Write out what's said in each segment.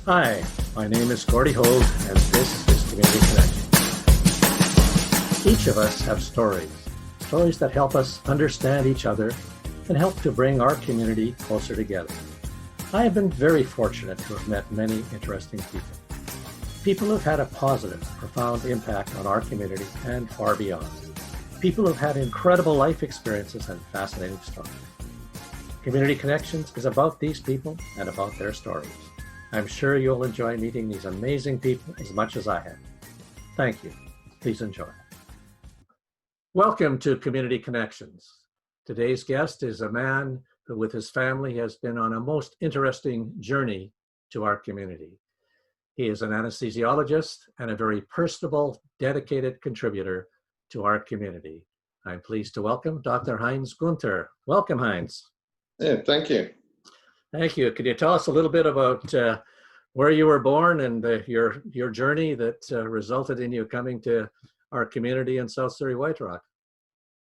Hi, my name is Gordy Hogue, and this is Community Connection. Each of us have stories that help us understand each other and help to bring our community closer together. I have been very fortunate to have met many interesting people who've had a positive, profound impact on our community and far beyond. People who've had incredible life experiences and fascinating stories. Community Connections is about these people and about their stories. I'm sure you'll enjoy meeting these amazing people as much as I have. Thank you. Please enjoy. Welcome to Community Connections. Today's guest is a man who, with his family, has been on a most interesting journey to our community. He is an anesthesiologist and a very personable, dedicated contributor to our community. I'm pleased to welcome Dr. Heinz Gunter. Welcome, Heinz. Yeah, thank you. Thank you. Could you tell us a little bit about where you were born and your journey that resulted in you coming to our community in South Surrey White Rock?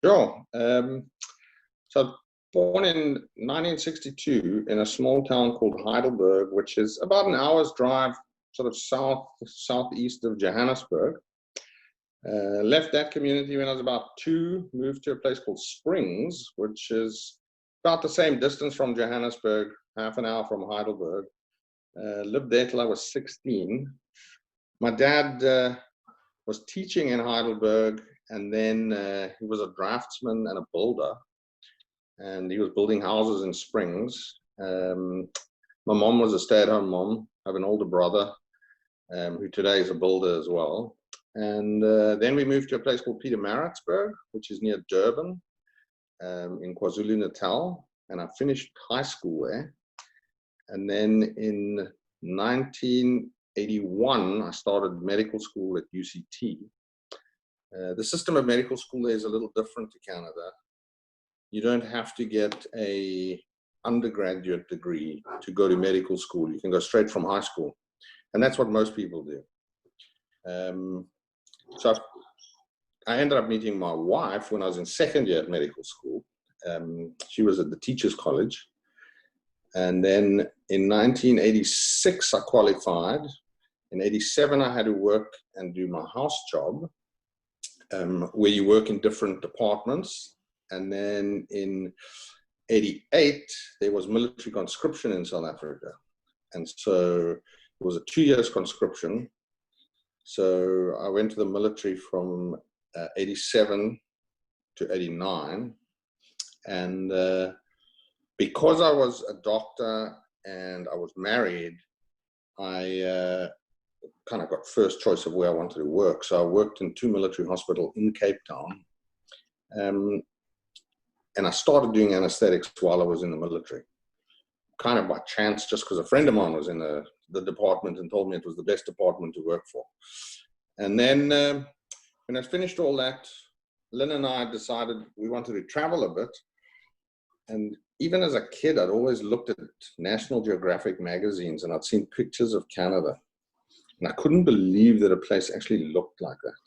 Sure. So born in 1962 in a small town called Heidelberg, which is about an hour's drive sort of southeast of Johannesburg. Left that community when I was about 2, moved to a place called Springs, which is about the same distance from Johannesburg, half an hour from Heidelberg. Lived there till I was 16. My dad was teaching in Heidelberg, and then he was a draftsman and a builder, and he was building houses in Springs. My mom was a stay-at-home mom. I have an older brother who today is a builder as well. And then we moved to a place called Pietermaritzburg, which is near Durban, in KwaZulu-Natal, and I finished high school there. And then in 1981, I started medical school at UCT. The system of medical school there is a little different to Canada. You don't have to get an undergraduate degree to go to medical school. You can go straight from high school. And that's what most people do. So I ended up meeting my wife when I was in second year at medical school. She was at the Teachers College. And then in 1986, I qualified. In 87, I had to work and do my house job, where you work in different departments. And then in 88, there was military conscription in South Africa. And so it was a 2 years conscription. So I went to the military from 87 to 89. And because I was a doctor and I was married, I kind of got first choice of where I wanted to work. So I worked in 2 military hospitals in Cape Town. And I started doing anesthetics while I was in the military, kind of by chance, just because a friend of mine was in the department and told me it was the best department to work for. And then when I finished all that, Lynn and I decided we wanted to travel a bit. And even as a kid, I'd always looked at National Geographic magazines and I'd seen pictures of Canada. And I couldn't believe that a place actually looked like that.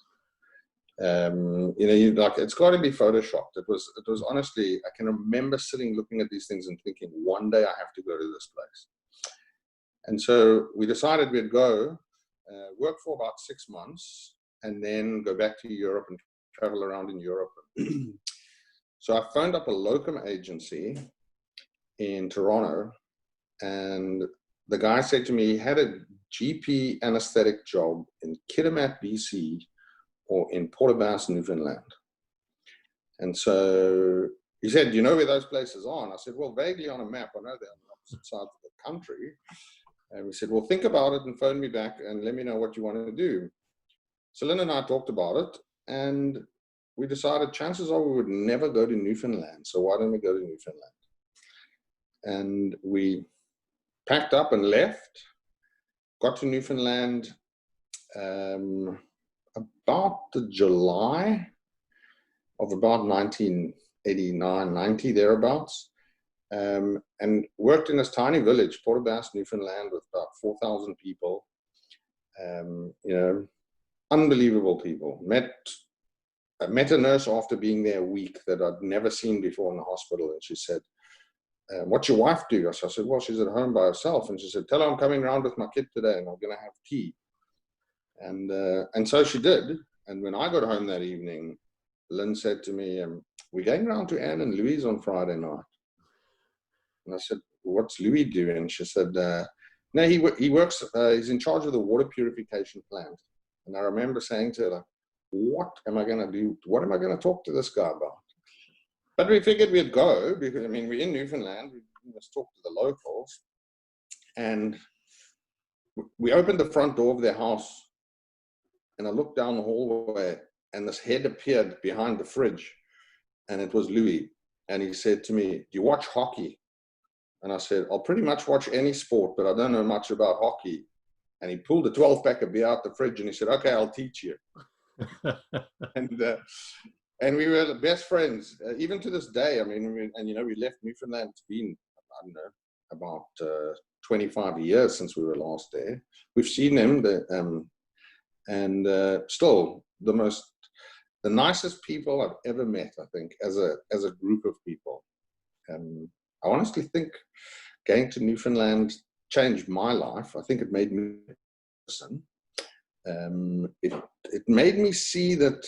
It's got to be photoshopped. It was honestly, I can remember sitting looking at these things and thinking, one day I have to go to this place. And so we decided we'd go, work for about 6 months, and then go back to Europe and travel around in Europe. So I phoned up a locum agency in Toronto, and the guy said to me he had a GP anesthetic job in Kitimat, BC, or in Portabass, Newfoundland. And so he said, do you know where those places are? And I said, well, vaguely on a map. I know they're on the opposite side of the country. And he said, well, think about it and phone me back and let me know what you want to do. So Lynn and I talked about it, and we decided chances are we would never go to Newfoundland. So why don't we go to Newfoundland? And we packed up and left, got to Newfoundland about the July of about 1989, 90, thereabouts, and worked in this tiny village, Portabass, Newfoundland, with about 4,000 people. Unbelievable people. I met a nurse after being there a week that I'd never seen before in the hospital, and she said, what's your wife do? So I said, well, she's at home by herself. And she said, tell her I'm coming round with my kid today and I'm going to have tea. And so she did. And when I got home that evening, Lynn said to me, we're going round to Anne and Louise on Friday night. And I said, what's Louis doing? She said, no, he works, he's in charge of the water purification plant. And I remember saying to her, like, what am I going to do? What am I going to talk to this guy about? But we figured we'd go because, I mean, we're in Newfoundland. We must talk to the locals. And we opened the front door of their house and I looked down the hallway and this head appeared behind the fridge and it was Louis. And he said to me, do you watch hockey? And I said, I'll pretty much watch any sport, but I don't know much about hockey. And he pulled a 12-pack of beer out the fridge and he said, okay, I'll teach you. And we were the best friends, even to this day. I mean, we left Newfoundland. It's been, I don't know, about 25 years since we were last there. We've seen them, still the nicest people I've ever met, I think, as a group of people. I honestly think going to Newfoundland changed my life. I think it made me a person. It made me see that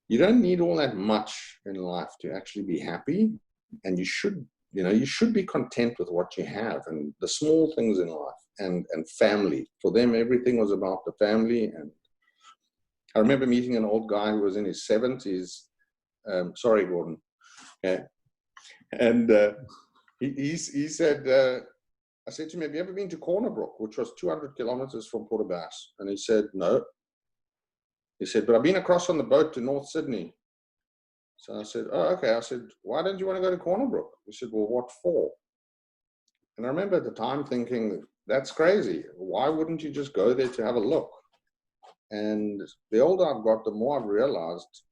you don't need all that much in life to actually be happy, and you should be content with what you have and the small things in life and family. For them, everything was about the family. And I remember meeting an old guy who was in his 70s. Sorry, Gordon. Yeah. And he said, I said to him, have you ever been to Corner Brook, which was 200 kilometers from Port aux Basques? And he said, no. He said, but I've been across on the boat to North Sydney. So I said, oh, okay. I said, why don't you want to go to Corner Brook? He said, well, what for? And I remember at the time thinking, that's crazy. Why wouldn't you just go there to have a look? And the older I've got, the more I've realized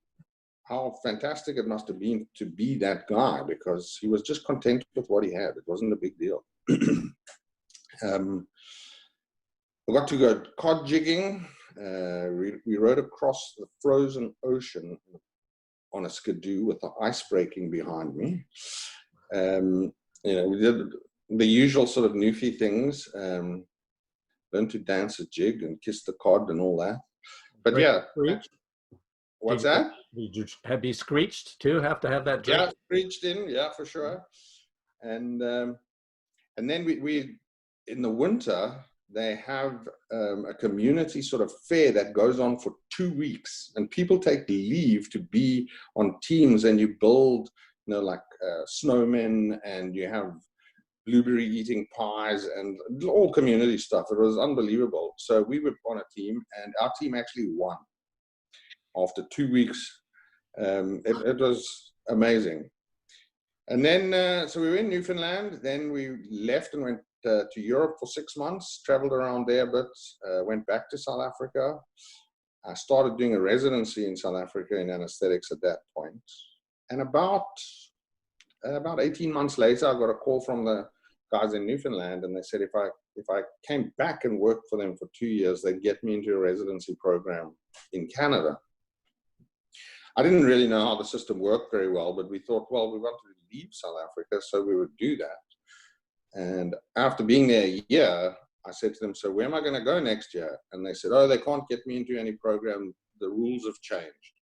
how fantastic it must have been to be that guy, because he was just content with what he had. It wasn't a big deal. We got to go cod jigging. We rode across the frozen ocean on a skidoo with the ice breaking behind me. We did the usual sort of Newfie things, learned to dance a jig and kiss the cod and all that. But yeah, what's that? Did you be screeched too? Have to have that drink? Yeah, screeched in, yeah, for sure. And then we in the winter, they have a community sort of fair that goes on for 2 weeks, and people take leave to be on teams, and you build, like snowmen, and you have blueberry eating pies and all community stuff. It was unbelievable. So we were on a team, and our team actually won after 2 weeks. It was amazing. And then, so we were in Newfoundland. Then we left and went to Europe for 6 months, traveled around there a bit, went back to South Africa. I started doing a residency in South Africa in anesthetics at that point. And about 18 months later, I got a call from the guys in Newfoundland, and they said if I came back and worked for them for 2 years, they'd get me into a residency program in Canada. I didn't really know how the system worked very well, but we thought, well, we wanted to leave South Africa, so we would do that. And after being there a year, I said to them, so where am I going to go next year? And they said, oh, they can't get me into any program. The rules have changed.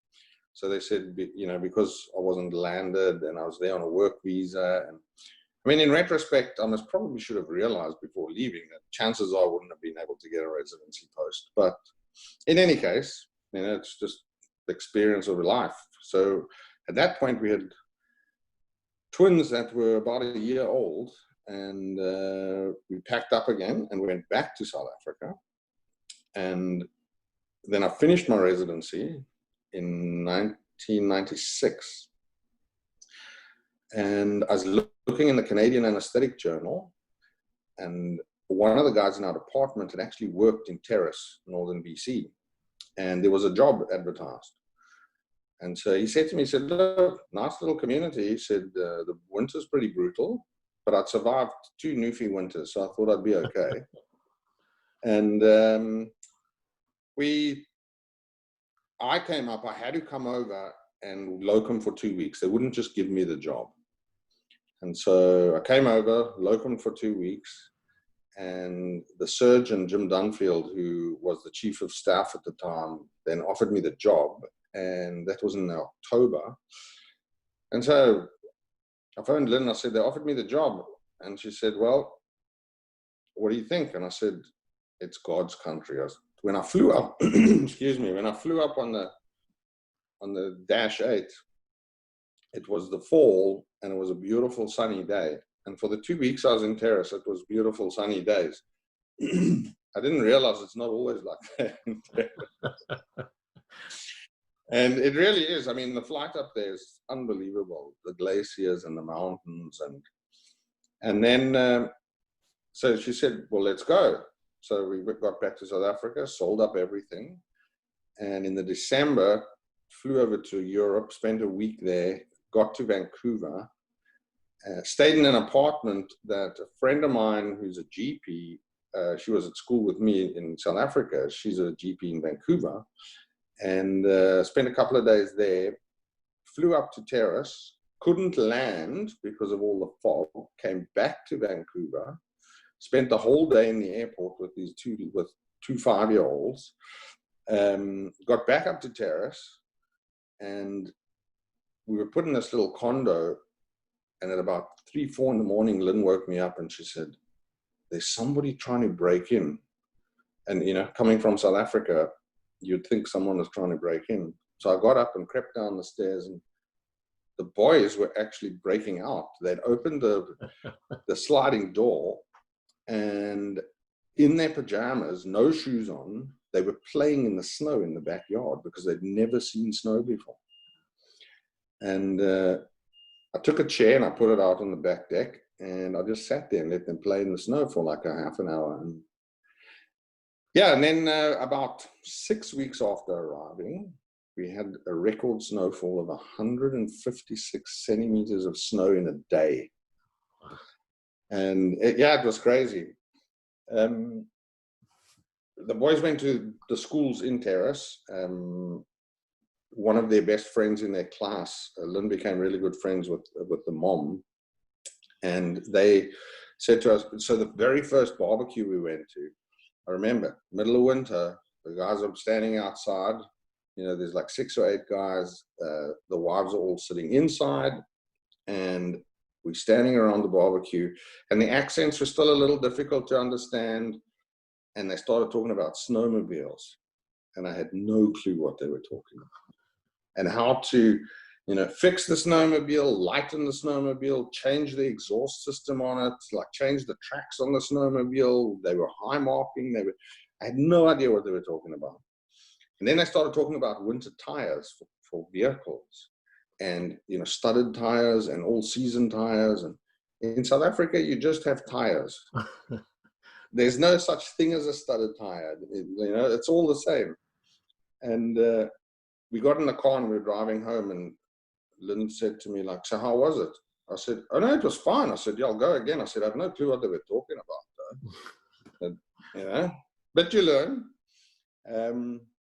So they said, because I wasn't landed and I was there on a work visa. And I mean, in retrospect, I probably should have realized before leaving that chances are I wouldn't have been able to get a residency post. But in any case, it's just the experience of life. So at that point, we had twins that were about a year old, and we packed up again and went back to South Africa. And then I finished my residency in 1996. And I was looking in the Canadian Anesthetic Journal, and one of the guys in our department had actually worked in Terrace, Northern BC, and there was a job advertised. And so he said to me, he said, look, nice little community. He said, the winter's pretty brutal, but I'd survived 2 Newfie winters, so I thought I'd be okay. And I came up, I had to come over and locum for 2 weeks. They wouldn't just give me the job. And so I came over, locumed for 2 weeks, and the surgeon, Jim Dunfield, who was the chief of staff at the time, then offered me the job, and that was in October. And so I phoned Lynn, I said, they offered me the job. And she said, well, what do you think? And I said, it's God's country. When I flew up, excuse me, when I flew up on the Dash 8, it was the fall, and it was a beautiful sunny day. And for the 2 weeks I was in Terrace, it was beautiful sunny days. I didn't realize it's not always like that. And it really is. I mean, the flight up there is unbelievable. The glaciers and the mountains. And then, so she said, well, let's go. So we got back to South Africa, sold up everything. And in the December, flew over to Europe, spent a week there, got to Vancouver, stayed in an apartment that a friend of mine who's a GP, she was at school with me in South Africa. She's a GP in Vancouver. And spent a couple of days there, flew up to Terrace, couldn't land because of all the fog, came back to Vancouver, spent the whole day in the airport with two 5-year-olds, got back up to Terrace, and we were put in this little condo, and at about 3-4 in the morning, Lynn woke me up and she said, there's somebody trying to break in. And, you know, coming from South Africa, you'd think someone was trying to break in. So I got up and crept down the stairs, and the boys were actually breaking out. They'd opened the sliding door, and in their pajamas, no shoes on, they were playing in the snow in the backyard because they'd never seen snow before. And I took a chair and I put it out on the back deck, and I just sat there and let them play in the snow for like a half an hour. And yeah, and then about 6 weeks after arriving, we had a record snowfall of 156 centimeters of snow in a day. And it was crazy. The boys went to the schools in Terrace. One of their best friends in their class, Lynn, became really good friends with the mom. And they said to us, so the very first barbecue we went to, I remember, middle of winter, the guys are standing outside. You know, there's like 6 or 8 guys. The wives are all sitting inside, and we're standing around the barbecue. And the accents were still a little difficult to understand. And they started talking about snowmobiles, and I had no clue what they were talking about, and how to, you know, fix the snowmobile, lighten the snowmobile, change the exhaust system on it, like change the tracks on the snowmobile. They were high marking. I had no idea what they were talking about. And then they started talking about winter tires for vehicles, and, you know, studded tires and all season tires. And in South Africa, you just have tires. There's no such thing as a studded tire. You know, it's all the same. And we got in the car and we were driving home, and Lynn said to me, like, so how was it? I said, oh no, it was fine. I said, yeah, I'll go again. I said, I have no clue what they were talking about, though. And, you know, but you learn.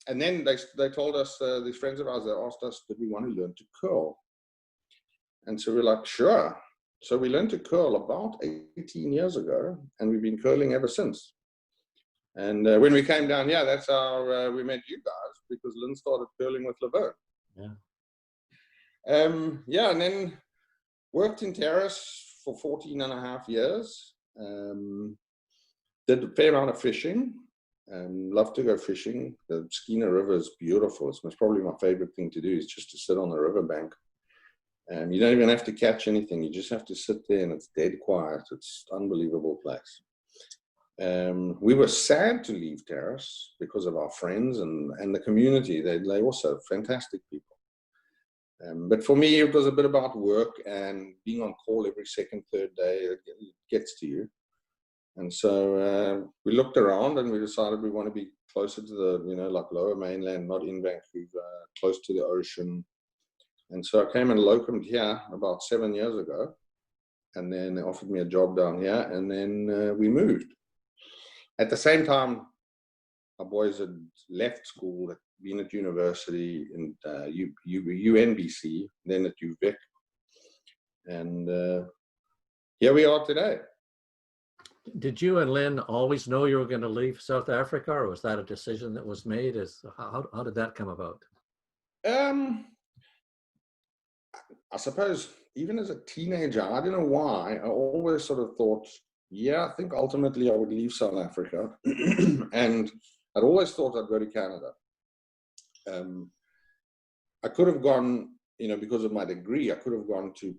And then they told us, these friends of ours, they asked us, did we want to learn to curl? And so we're like, sure. So we learned to curl about 18 years ago, and we've been curling ever since. And when we came down here, that's how we met you guys, because Lynn started curling with Laverne. Yeah. And then worked in Terrace for 14 and a half years. Did a fair amount of fishing. Love to go fishing. The Skeena River is beautiful. It's probably my favorite thing to do, is just to sit on the riverbank. You don't even have to catch anything. You just have to sit there, and it's dead quiet. It's an unbelievable place. We were sad to leave Terrace because of our friends and the community. They also fantastic people. But for me, it was a bit about work and being on call every second, third day. It gets to you. And so we looked around, and we decided we want to be closer to the, you know, like lower mainland, not in Vancouver, close to the ocean. And so I came and locumed here about 7 years ago. And then they offered me a job down here, and then we moved. At the same time, our boys had left school, had been at university in UNBC, then at UVic. And here we are today. Did you and Lynn always know you were going to leave South Africa, or was that a decision that was made? How did that come about? I suppose even as a teenager, I don't know why, I always sort of thought, yeah, I think ultimately I would leave South Africa. And I'd always thought I'd go to Canada. I could have gone, because of my degree, I could have gone to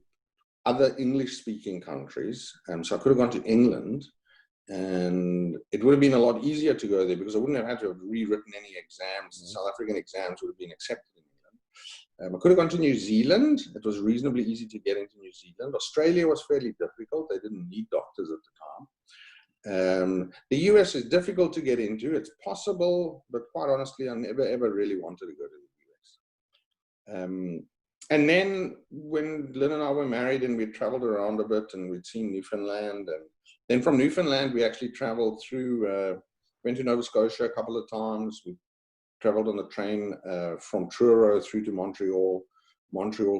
other English-speaking countries. So I could have gone to England, and it would have been a lot easier to go there because I wouldn't have had to have rewritten any exams. The South African exams would have been accepted in England. I could have gone to New Zealand. It was reasonably easy to get into New Zealand. Australia was fairly difficult. They didn't need doctors at the time. The US is difficult to get into. It's possible, but quite honestly, I never, ever really wanted to go to the US. And then when Lynn and I were married and we traveled around a bit and we'd seen Newfoundland, and then from Newfoundland, we actually traveled through, went to Nova Scotia a couple of times. We traveled on the train from Truro through to Montreal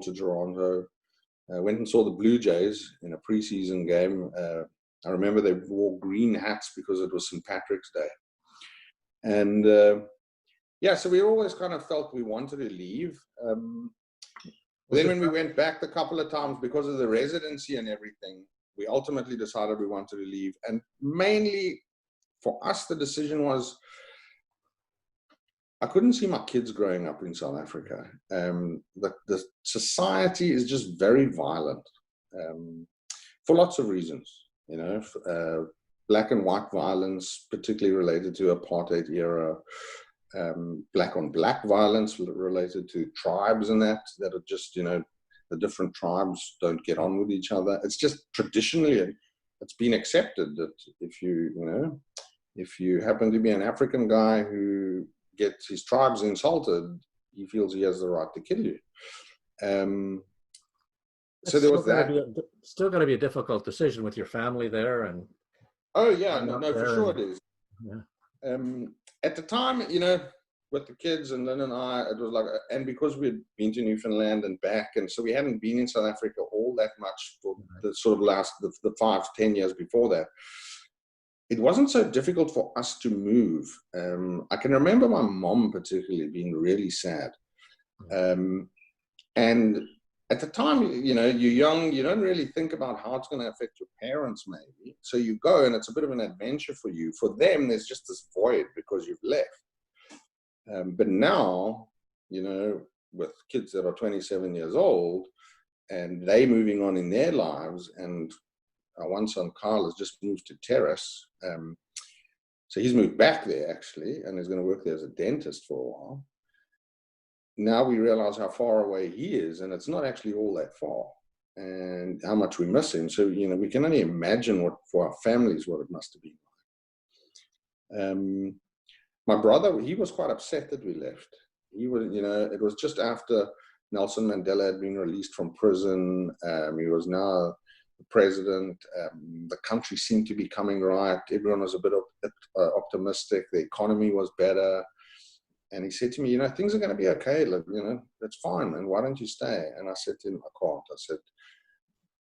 to Toronto. Went and saw the Blue Jays in a preseason game. I remember they wore green hats because it was St. Patrick's Day. And yeah, so we always kind of felt we wanted to leave. Then when we went back a couple of times because of the residency and everything, we ultimately decided we wanted to leave. And mainly for us, the decision was, I couldn't see my kids growing up in South Africa. The society is just very violent for lots of reasons, black and white violence, particularly related to apartheid era, black on black violence related to tribes and that are just, the different tribes don't get on with each other. It's just traditionally, it's been accepted that if you happen to be an African guy who gets his tribes insulted, he feels he has the right to kill you. So there was that. Still going to be a difficult decision with your family there, and oh yeah, no, for sure it is. Yeah. At the time, with the kids and Lynn and I, it was like, and because we'd been to Newfoundland and back, and so we hadn't been in South Africa all that much for the sort of last the 5-10 years before that. It wasn't so difficult for us to move. I can remember my mom particularly being really sad. And at the time, you're young, you don't really think about how it's going to affect your parents maybe. So you go and it's a bit of an adventure for you. For them, there's just this void because you've left. But now, with kids that are 27 years old and they moving on in their lives, and our one son, Carl, has just moved to Terrace. So he's moved back there, actually, and he's going to work there as a dentist for a while. Now we realize how far away he is, and it's not actually all that far, and how much we miss him. So, we can only imagine what, for our families, what it must have been like. My brother, he was quite upset that we left. He was, it was just after Nelson Mandela had been released from prison. He was now the president. The country seemed to be coming right. Everyone was a bit optimistic. The economy was better. And he said to me, things are going to be okay. Look, that's fine, man. Why don't you stay? And I said to him, I can't. I said,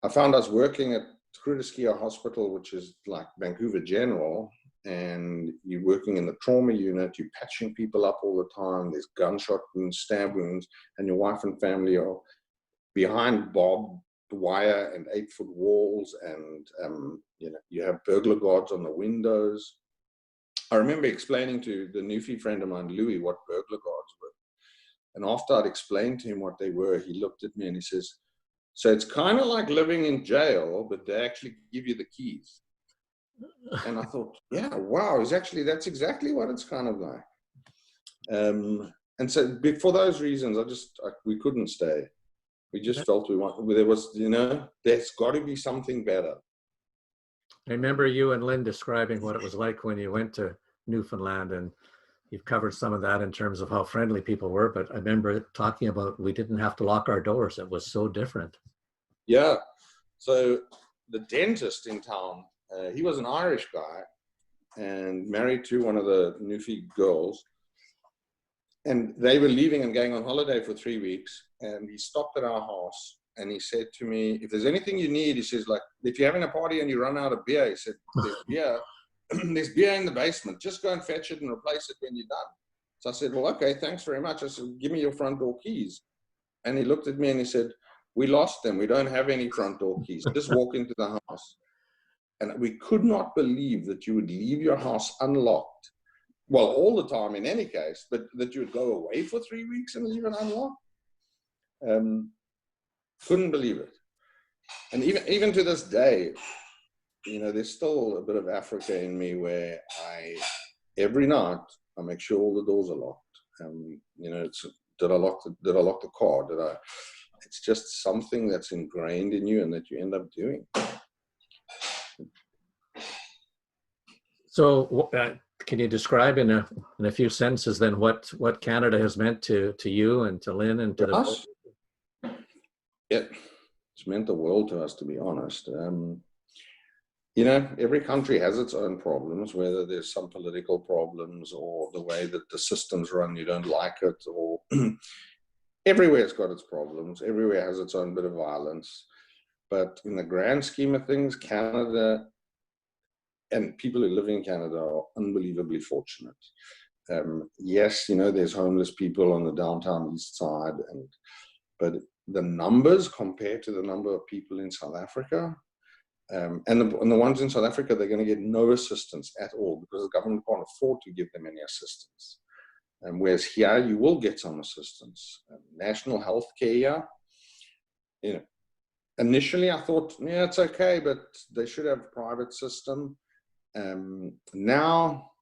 I found us working at Groote Schuur Hospital, which is like Vancouver General, and you're working in the trauma unit, you're patching people up all the time, there's gunshot wounds, stab wounds, and your wife and family are behind barbed wire and 8-foot walls, and you have burglar guards on the windows. I remember explaining to the Newfie friend of mine, Louis, what burglar guards were. And after I'd explained to him what they were, he looked at me and he says, so it's kind of like living in jail, but they actually give you the keys. And I thought, yeah, wow, that's exactly what it's kind of like. And so for those reasons, we couldn't stay. We just felt there was, there's got to be something better. I remember you and Lynn describing what it was like when you went to Newfoundland, and you've covered some of that in terms of how friendly people were, but I remember talking about we didn't have to lock our doors. It was so different. Yeah. So the dentist in town, he was an Irish guy and married to one of the Newfie girls. And they were leaving and going on holiday for 3 weeks. And he stopped at our house and he said to me, if there's anything you need, he says, like, if you're having a party and you run out of beer, he said, there's beer. There's beer in the basement. Just go and fetch it and replace it when you're done. So I said, well, okay, thanks very much. I said, give me your front door keys. And he looked at me and he said, we lost them. We don't have any front door keys. Just walk into the house. And we could not believe that you would leave your house unlocked. Well, all the time in any case, but that you would go away for 3 weeks and leave it unlocked. Couldn't believe it. And even to this day, you know, there's still a bit of Africa in me where every night I make sure all the doors are locked. You know, did I lock the car? It's just something that's ingrained in you and that you end up doing. So can you describe in a few sentences then what Canada has meant to you and to Lynn and to the us? It's meant the world to us, to be honest. You know, every country has its own problems, whether there's some political problems or the way that the systems run, you don't like it, or everywhere's got its problems. Everywhere has its own bit of violence. But in the grand scheme of things, Canada and people who live in Canada are unbelievably fortunate. Yes, you know, there's homeless people on the downtown east side, but the numbers compared to the number of people in South Africa, and the ones in South Africa, they're going to get no assistance at all because the government can't afford to give them any assistance. Whereas here, you will get some assistance. National health care, you know, initially I thought, yeah, it's okay, but they should have a private system. Now,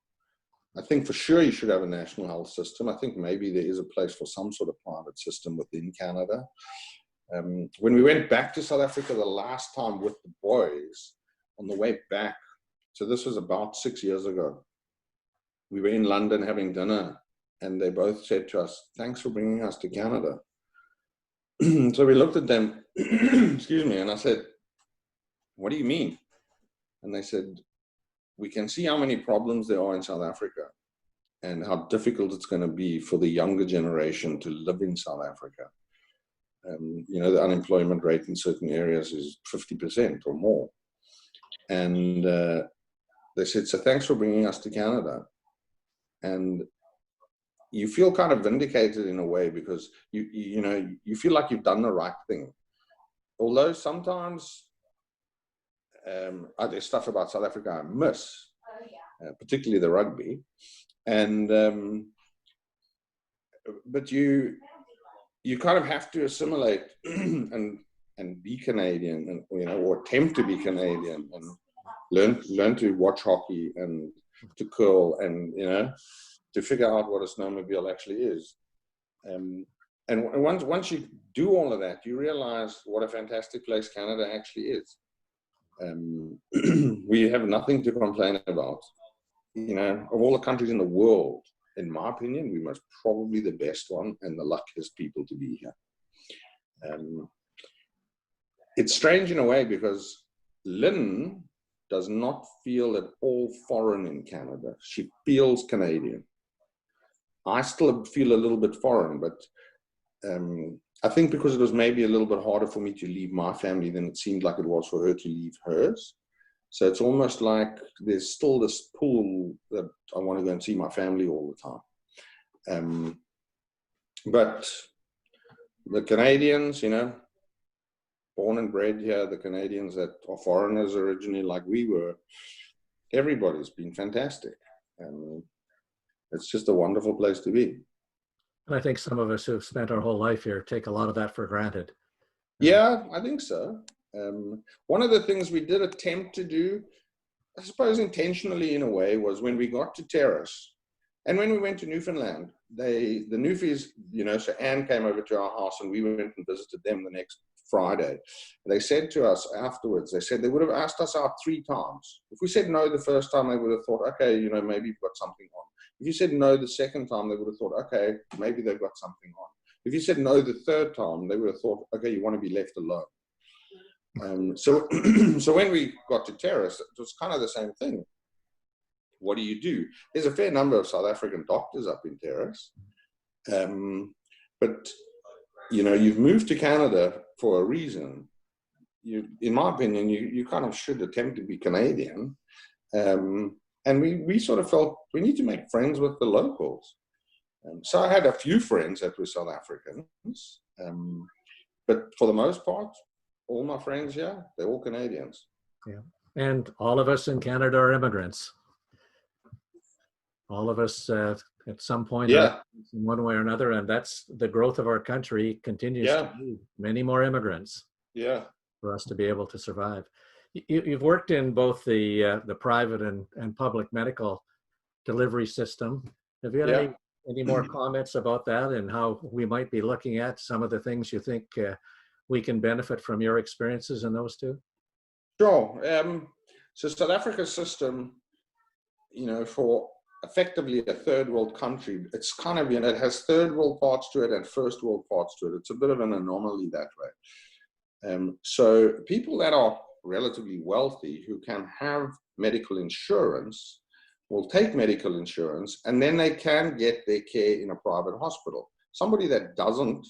I think for sure you should have a national health system. I think maybe there is a place for some sort of private system within Canada. When we went back to South Africa the last time with the boys, on the way back, so this was about 6 years ago, we were in London having dinner, and they both said to us, thanks for bringing us to Canada. So we looked at them, excuse me, and I said, what do you mean? And they said, we can see how many problems there are in South Africa and how difficult it's going to be for the younger generation to live in South Africa. You know, the unemployment rate in certain areas is 50% or more. And they said, so thanks for bringing us to Canada. And you feel kind of vindicated in a way because you know, you feel like you've done the right thing. Although sometimes there's stuff about South Africa I miss, particularly the rugby, and but you kind of have to assimilate and be Canadian, and you know, or attempt to be Canadian, and learn to watch hockey and to curl, and you know, to figure out what a snowmobile actually is. And once you do all of that, you realize what a fantastic place Canada actually is. We have nothing to complain about. You know, of all the countries in the world, in my opinion, we must probably the best one and the luckiest people to be here. It's strange in a way because Lynn does not feel at all foreign in Canada. She feels Canadian. I still feel a little bit foreign, but I think because it was maybe a little bit harder for me to leave my family than it seemed like it was for her to leave hers. So it's almost like there's still this pull that I want to go and see my family all the time. But the Canadians, you know, born and bred here, the Canadians that are foreigners originally like we were, everybody's been fantastic. It's just a wonderful place to be. And I think some of us who have spent our whole life here take a lot of that for granted. Yeah, I think so. One of the things we did attempt to do, I suppose intentionally in a way, was when we got to Terrace and when we went to Newfoundland, the Newfies, you know, so Anne came over to our house and we went and visited them the next Friday. They said to us afterwards, they said they would have asked us out 3 times. If we said no the first time, they would have thought, okay, you know, maybe you've got something on. If you said no the second time, they would have thought, okay, maybe they've got something on. If you said no the third time, they would have thought, okay, you want to be left alone. So when we got to Terrace, it was kind of the same thing. What do you do? There's a fair number of South African doctors up in Terrace, but you've moved to Canada for a reason. In my opinion, you kind of should attempt to be Canadian. And we sort of felt we need to make friends with the locals. So I had a few friends that were South Africans, but for the most part, all my friends here, they're all Canadians. Yeah. And all of us in Canada are immigrants. All of us at some point, Yeah. in one way or another, and that's the growth of our country continues to need many more immigrants. Yeah. For us to be able to survive. You've worked in both the private and public medical delivery system. Have you had any more comments about that and how we might be looking at some of the things you think we can benefit from your experiences in those two? Sure. So South Africa's system, for effectively a third world country, it's kind of, it has third world parts to it and first world parts to it. It's a bit of an anomaly that way. So people that are relatively wealthy who can have medical insurance will take medical insurance, and then they can get their care in a private hospital. Somebody that doesn't,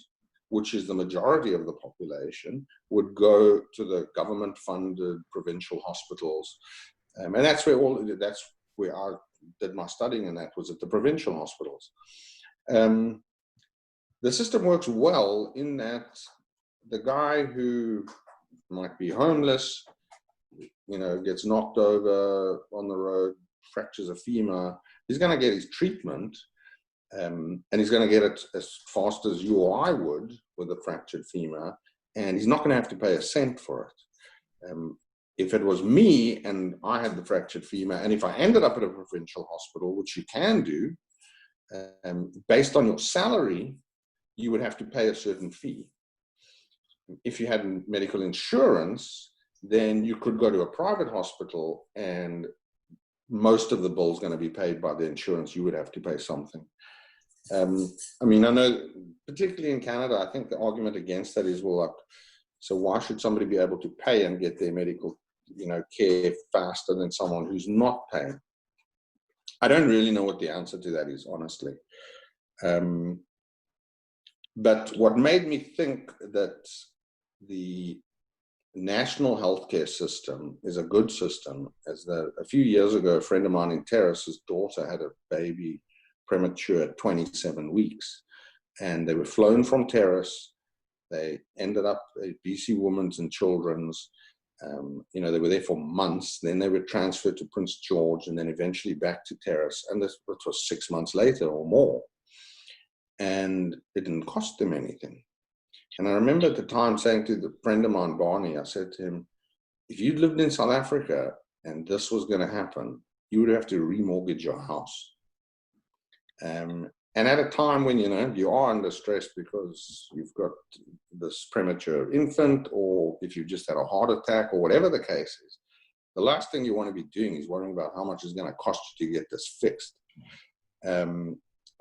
which is the majority of the population, would go to the government-funded provincial hospitals. And that's where I did my studying, and that was at the provincial hospitals. The system works well in that the guy who might be homeless, gets knocked over on the road, fractures a femur, he's going to get his treatment, and he's going to get it as fast as you or I would with a fractured femur, and he's not going to have to pay a cent for it. If it was me and I had the fractured femur, and if I ended up at a provincial hospital, which you can do, based on your salary, you would have to pay a certain fee. If you had medical insurance, then you could go to a private hospital and most of the bill is going to be paid by the insurance. You would have to pay something. I know particularly in Canada, I think the argument against that is, so why should somebody be able to pay and get their medical, care faster than someone who's not paying? I don't really know what the answer to that is, honestly. But what made me think that the national healthcare system is a good system is that a few years ago, a friend of mine in Terrace's daughter had a baby premature at 27 weeks. And they were flown from Terrace. They ended up at BC Women's and Children's. They were there for months. Then they were transferred to Prince George and then eventually back to Terrace. And this was 6 months later or more. And it didn't cost them anything. And I remember at the time saying to the friend of mine, Barney, I said to him, if you'd lived in South Africa and this was going to happen, you would have to remortgage your house. And at a time when, you are under stress because you've got this premature infant, or if you've just had a heart attack or whatever the case is, the last thing you want to be doing is worrying about how much it's going to cost you to get this fixed.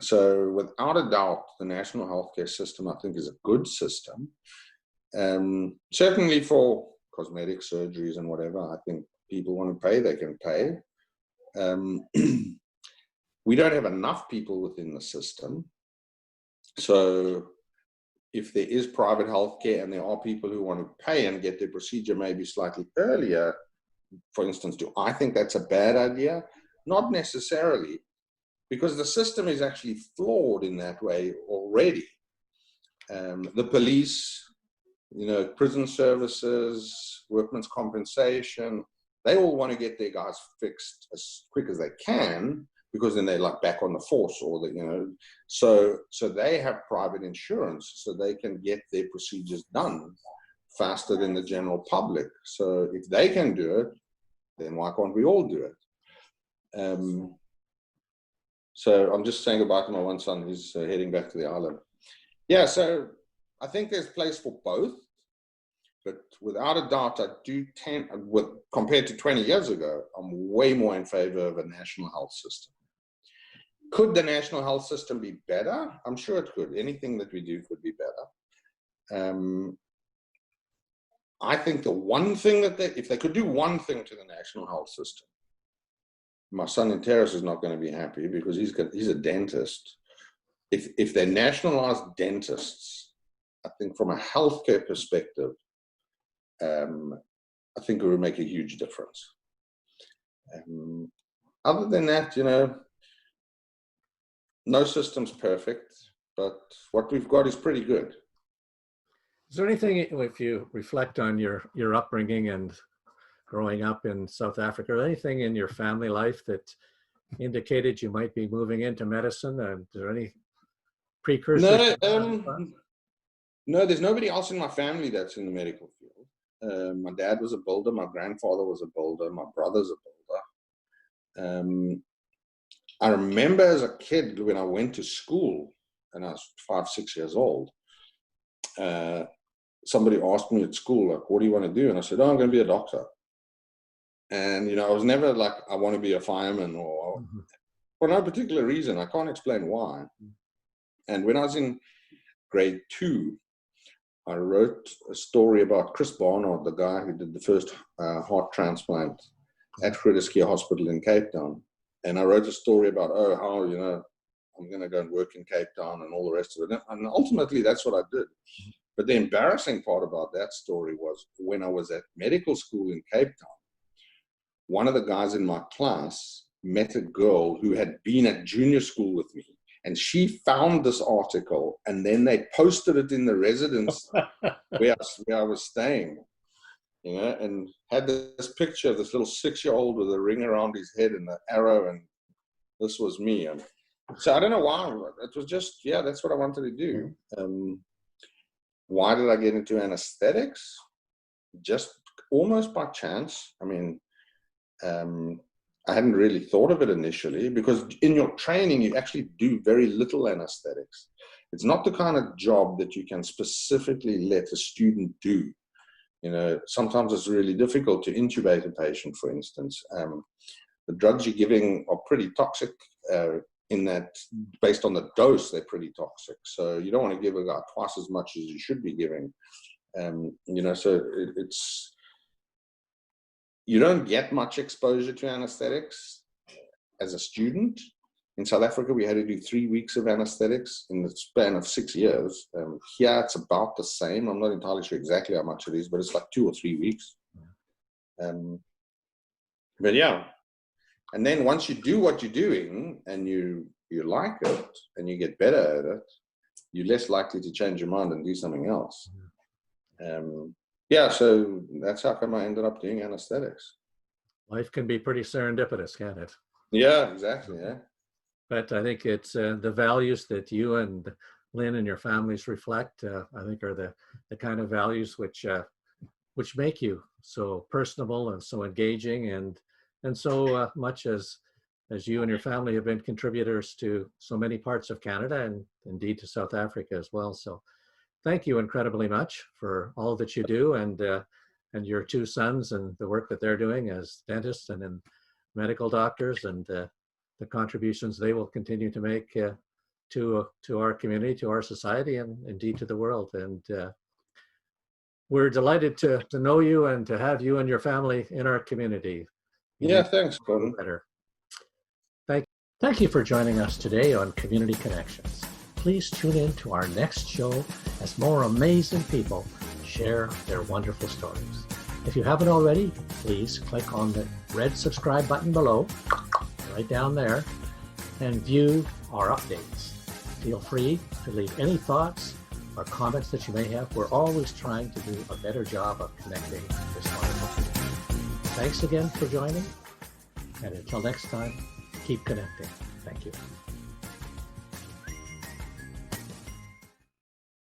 So without a doubt, the national healthcare system, I think, is a good system. Certainly for cosmetic surgeries and whatever, I think people want to pay, they can pay. We don't have enough people within the system. So if there is private healthcare and there are people who want to pay and get their procedure maybe slightly earlier, for instance, do I think that's a bad idea? Not necessarily, because the system is actually flawed in that way already. The police, prison services, workmen's compensation, they all want to get their guys fixed as quick as they can, because then they're like back on the force, or so they have private insurance so they can get their procedures done faster than the general public. So if they can do it, then why can't we all do it? So I'm just saying goodbye to my one son who's heading back to the island. Yeah, so I think there's place for both, but without a doubt, I do tend, compared to 20 years ago, I'm way more in favor of a national health system. Could the national health system be better? I'm sure it could. Anything that we do could be better. I think the one thing if they could do one thing to the national health system, my son in Terrace is not going to be happy because he's a dentist. If they nationalized dentists I think from a healthcare perspective, I think it would make a huge difference. Other than that, no system's perfect, but what we've got is pretty good. Is there anything, if you reflect on your upbringing and growing up in South Africa, or anything in your family life that indicated you might be moving into medicine? And is there any precursors? No, there's nobody else in my family that's in the medical field. My dad was a builder. My grandfather was a builder. My brother's a builder. I remember as a kid when I went to school, and I was 5, 6 years old, somebody asked me at school, like, what do you want to do? And I said, I'm going to be a doctor. And, I was never like, I want to be a fireman or for no particular reason. I can't explain why. And when I was in grade 2, I wrote a story about Chris Barnard, the guy who did the first heart transplant at Residency Hospital in Cape Town. And I wrote a story about, how, I'm going to go and work in Cape Town and all the rest of it. And ultimately, that's what I did. But the embarrassing part about that story was when I was at medical school in Cape Town, one of the guys in my class met a girl who had been at junior school with me. And she found this article, and then they posted it in the residence where I was staying, and had this picture of this little 6-year-old with a ring around his head and an arrow, and this was me. And so I don't know why. It was just, that's what I wanted to do. Why did I get into anesthetics? Just almost by chance. I mean, I hadn't really thought of it initially, because in your training, you actually do very little anesthetics. It's not the kind of job that you can specifically let a student do. Sometimes it's really difficult to intubate a patient, for instance. The drugs you're giving are pretty toxic in that, based on the dose, they're pretty toxic. So you don't want to give a guy twice as much as you should be giving. So it's, you don't get much exposure to anesthetics as a student. In South Africa, we had to do 3 weeks of anesthetics in the span of 6 years. Here, it's about the same. I'm not entirely sure exactly how much it is, but it's like 2 or 3 weeks. But yeah. And then once you do what you're doing and you like it and you get better at it, you're less likely to change your mind and do something else. So that's how come I ended up doing anesthetics. Life can be pretty serendipitous, can't it? Yeah, exactly. Yeah. But I think it's the values that you and Lynn and your families reflect, I think are the kind of values which make you so personable and so engaging, and so much as you and your family have been contributors to so many parts of Canada and indeed to South Africa as well. So thank you incredibly much for all that you do, and your 2 sons and the work that they're doing as dentists and in medical doctors, and the contributions they will continue to make to our community, to our society, and indeed to the world. And we're delighted to know you and to have you and your family in our community. Thanks, Gordon. Thank you for joining us today on Community Connections. Please tune in to our next show as more amazing people share their wonderful stories. If you haven't already, please click on the red subscribe button below, right down there, and view our updates. Feel free to leave any thoughts or comments that you may have. We're always trying to do a better job of connecting this wonderful community. Thanks again for joining, and until next time, keep connecting. Thank you.